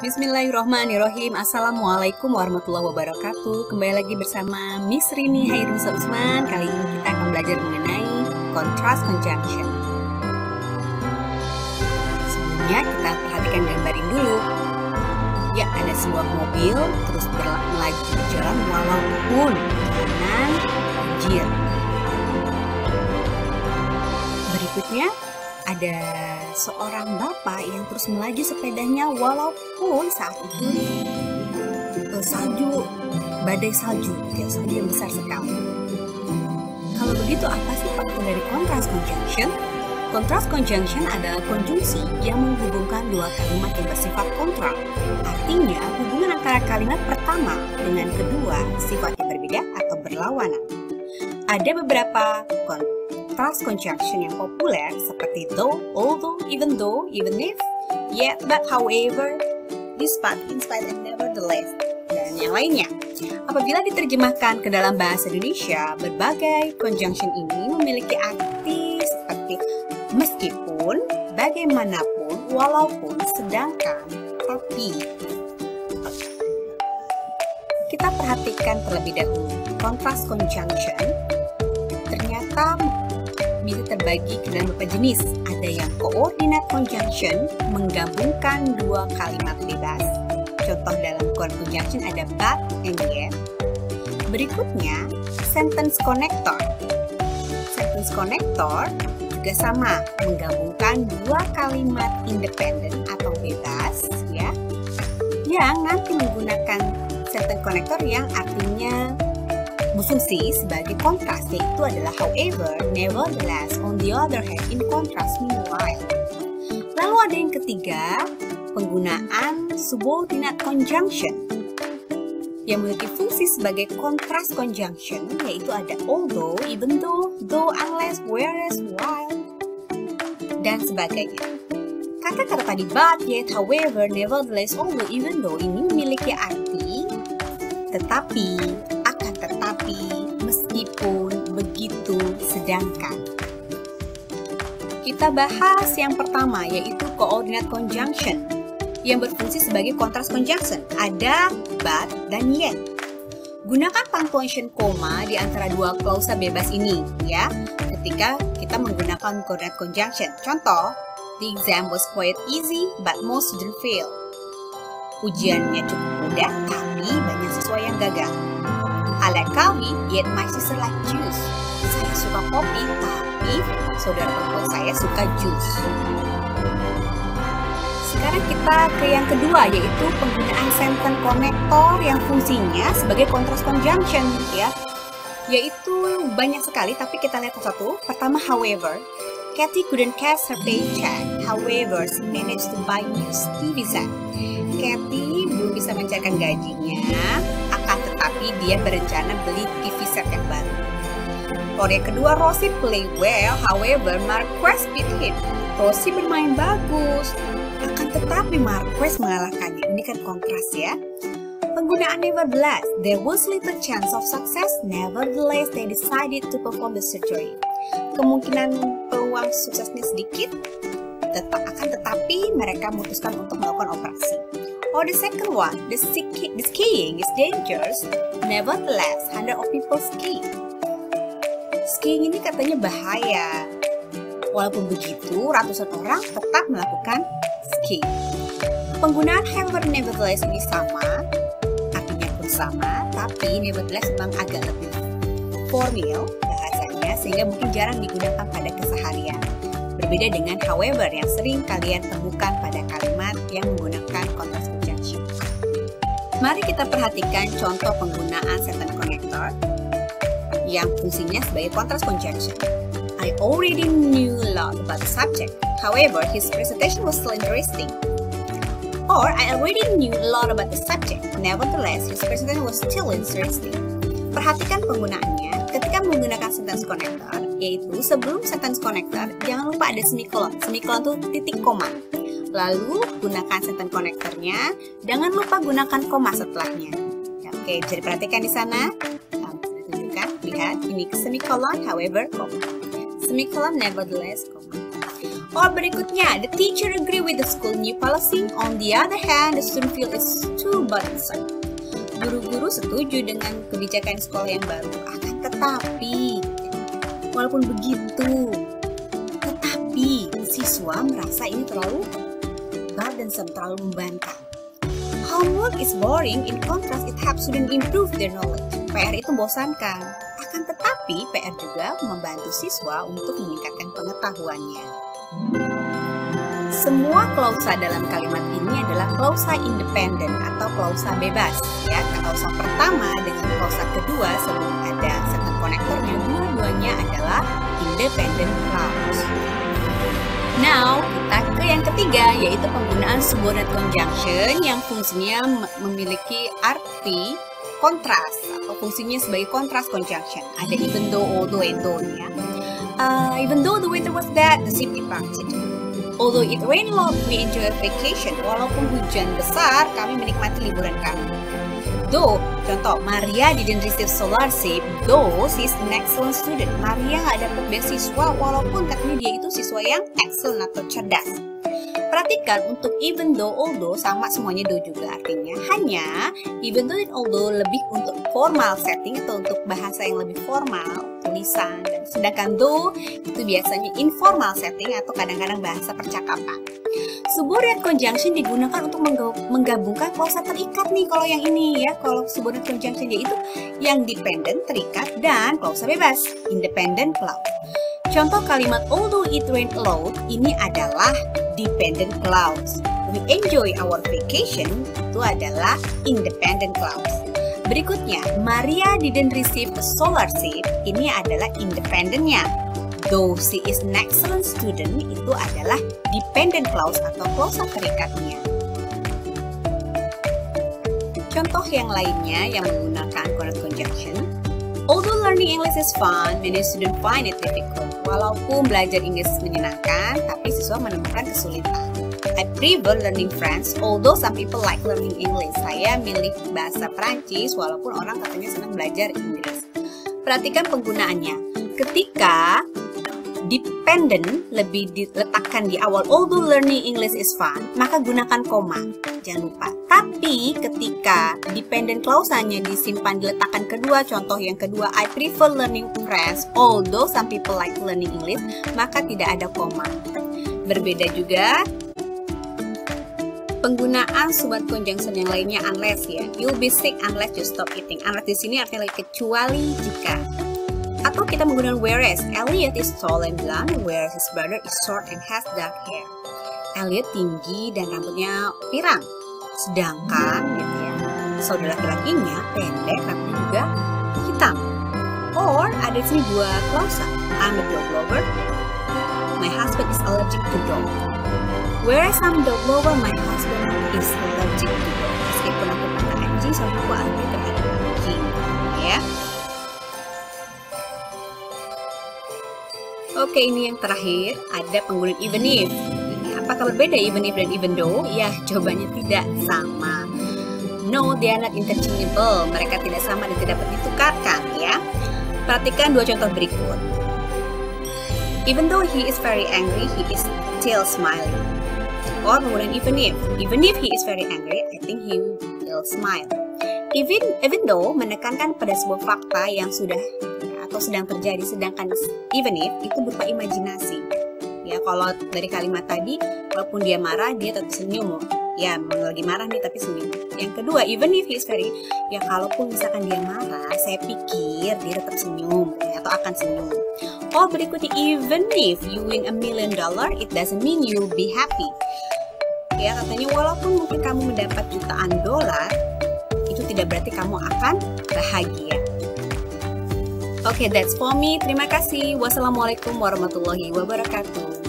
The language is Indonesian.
Bismillahirrohmanirrohim. Assalamualaikum warahmatullahi wabarakatuh. Kembali lagi bersama Miss Rini Hairunisa Usman. Kali ini kita akan belajar mengenai contrast conjunction. Sebelumnya kita perhatikan gambar ini dulu. Ya, ada sebuah mobil terus melaju berjalan walaupun jalanan banjir. Berikutnya ada seorang bapak yang terus melaju sepedanya walaupun saat itu badai salju yang besar sekali. Kalau begitu, apa sih faktor dari contrast conjunction? Contrast conjunction adalah konjungsi yang menghubungkan dua kalimat yang bersifat kontra. Artinya, hubungan antara kalimat pertama dengan kedua sifatnya berbeda atau berlawanan. Ada beberapa contrast conjunction yang populer seperti though, although, even though, even if, yet, but, however, despite, in spite, and nevertheless, dan yang lainnya. Apabila diterjemahkan ke dalam bahasa Indonesia, berbagai conjunction ini memiliki arti seperti meskipun, bagaimanapun, walaupun, sedangkan, tapi. Kita perhatikan terlebih dahulu contrast conjunction. Ternyata bisa terbagi ke dalam beberapa jenis. Ada yang coordinate conjunction, menggabungkan dua kalimat bebas. Contoh dalam conjunction ada but and yet. Berikutnya, sentence connector. Sentence connector juga sama, menggabungkan dua kalimat independen atau bebas, ya, yang nanti menggunakan sentence connector yang artinya berfungsi sebagai kontras, yaitu adalah however, nevertheless, on the other hand, in contrast, meanwhile. Lalu ada yang ketiga, penggunaan subordinate conjunction yang memiliki fungsi sebagai contrast conjunction, yaitu ada although, even though, unless, whereas, while, dan sebagainya. Kata-kata tadi but, yet, however, nevertheless, although, even though ini memiliki arti tetapi, meskipun, begitu, sedangkan. Kita bahas yang pertama, yaitu coordinate conjunction yang berfungsi sebagai contrast conjunction. Ada but dan yet. Gunakan punctuation koma di antara dua klausa bebas ini, ya, ketika kita menggunakan coordinate conjunction. Contoh, the exam was quite easy but most didn't fail. Ujiannya cukup mudah, tapi banyak siswa yang gagal. I like coffee, yet my sister like juice. Saya suka kopi, tapi saudara perempuan saya suka jus. Sekarang kita ke yang kedua, yaitu penggunaan sentence connector yang fungsinya sebagai contrast conjunction, ya. Yaitu banyak sekali, tapi kita lihat satu. Pertama, however, Kathy couldn't cash her paycheck. However, she managed to buy new TV set. Kathy belum bisa mencairkan gajinya, akan tetapi dia berencana beli TV set yang baru. Yang kedua, Rosie play well, however, Marquez beat him. Rosie bermain bagus, akan tetapi Marquez mengalahkannya. Ini kan kontras, ya. Penggunaan nevertheless, there was little chance of success, nevertheless they decided to perform the surgery. Kemungkinan peluang suksesnya sedikit, tetapi mereka memutuskan untuk melakukan operasi. Or the second one, the skiing is dangerous, nevertheless, hundreds of people ski. Skiing ini katanya bahaya. Walaupun begitu, ratusan orang tetap melakukan ski. Penggunaan however, nevertheless ini sama, artinya pun sama, tapi nevertheless memang agak lebih formal bahasanya, sehingga mungkin jarang digunakan pada keseharian. Berbeda dengan however yang sering kalian temukan pada kalimat yang menggunakan contrast conjunction. Mari kita perhatikan contoh penggunaan sentence connector yang fungsinya sebagai contrast conjunction. I already knew a lot about the subject. However, his presentation was still interesting. Or, I already knew a lot about the subject. Nevertheless, his presentation was still interesting. Perhatikan penggunaannya ketika menggunakan sentence connector, yaitu sebelum sentence connector, jangan lupa ada semicolon. Semicolon itu titik koma. Lalu, gunakan sentence connectornya, jangan lupa gunakan koma setelahnya. Oke, bisa diperhatikan di sana. Lihat, ini semicolon, however, koma. Semicolon, nevertheless, koma. Or berikutnya, the teacher agree with the school new policy. On the other hand, the student feel it's too burdensome. Guru-guru setuju dengan kebijakan sekolah yang baru, akan tetapi, walaupun begitu, tetapi siswa merasa ini terlalu burdensome, terlalu membebankan. Homework is boring, in contrast it helps students improve their knowledge. PR itu membosankan, akan tetapi PR juga membantu siswa untuk meningkatkan pengetahuannya. Semua klausa dalam kalimat ini adalah klausa independen atau klausa bebas. Ya, klausa pertama dengan klausa kedua sebelum ada second connectornya, dua-duanya adalah independent clause. Now, kita ke yang ketiga, yaitu penggunaan subordinate conjunction yang fungsinya memiliki arti kontras atau fungsinya sebagai kontras conjunction. Ada even though, although, and though-nya. Even though the weather was bad, the ship departed. Although it rained a lot, we enjoy a vacation. Walaupun hujan besar, kami menikmati liburan kami. Though, contoh, Maria didn't receive scholarship, though she's an excellent student. Maria nggak dapat beasiswa, walaupun katanya dia itu siswa yang excellent atau cerdas. Perhatikan untuk even though, although sama semuanya do juga artinya. Hanya even though dan although lebih untuk formal setting atau untuk bahasa yang lebih formal, tulisan. Dan sedangkan though itu biasanya informal setting atau kadang-kadang bahasa percakapan. Subordinate conjunction digunakan untuk menggabungkan klausa terikat nih kalau yang ini ya. Kalau subordinate conjunction yaitu yang dependent, terikat, dan klausa bebas, independent clause. Contoh kalimat although it rained a lot ini adalah dependent clause. We enjoy our vacation itu adalah independent clause. Berikutnya, Maria didn't receive a scholarship ini adalah independentnya. Though she is an excellent student itu adalah dependent clause atau klausa terikatnya. Contoh yang lainnya yang menggunakan coordinate conjunction. Although learning English is fun, many students find it difficult. Walaupun belajar Inggris menyenangkan, tapi siswa menemukan kesulitan. I prefer learning French, although some people like learning English. Saya milih bahasa Prancis, walaupun orang katanya senang belajar Inggris. Perhatikan penggunaannya. Ketika dependent lebih diletakkan di awal, although learning English is fun, maka gunakan koma. Jangan lupa. Tapi ketika dependent clause-nya disimpan diletakkan kedua, contoh yang kedua, I prefer learning French, although some people like learning English, maka tidak ada koma. Berbeda juga penggunaan subordinate conjunction yang lainnya, unless ya. You'll be sick unless you stop eating. Unless di sini artinya kecuali jika. Atau kita menggunakan whereas. Elliot is tall and blonde, whereas his brother is short and has dark hair. Elliot tinggi dan rambutnya pirang, sedangkan gitu ya, saudara laki-lakinya pendek, rambutnya juga hitam. Or ada di sini dua klausa. I'm a dog lover. My husband is allergic to dog. Whereas I'm a dog lover, my husband is allergic to dog. Meskipun aku pada anjing, suamiku allergic terhadap anjing. Ya. Oke, ini yang terakhir, ada penggunaan even if. Apakah berbeda even if dan even though? Ya, jawabannya tidak sama. No, they are not interchangeable. Mereka tidak sama dan tidak dapat ditukarkan, ya. Perhatikan dua contoh berikut. Even though he is very angry, he is still smiling. Or penggunaan even if. Even if he is very angry, I think he will smile. Even though menekankan pada sebuah fakta yang sudah atau sedang terjadi, sedangkan even if itu berupa imajinasi. Ya, kalau dari kalimat tadi, walaupun dia marah, dia tetap senyum. Ya, lagi marah nih tapi senyum. Yang kedua, even if he is very, ya kalaupun misalkan dia marah, saya pikir dia tetap senyum atau akan senyum. Oh, berikutnya, even if you win $1 million, it doesn't mean you be happy. Ya, katanya walaupun mungkin kamu mendapat jutaan dolar, itu tidak berarti kamu akan bahagia. Oke, that's for me. Terima kasih. Wassalamualaikum warahmatullahi wabarakatuh.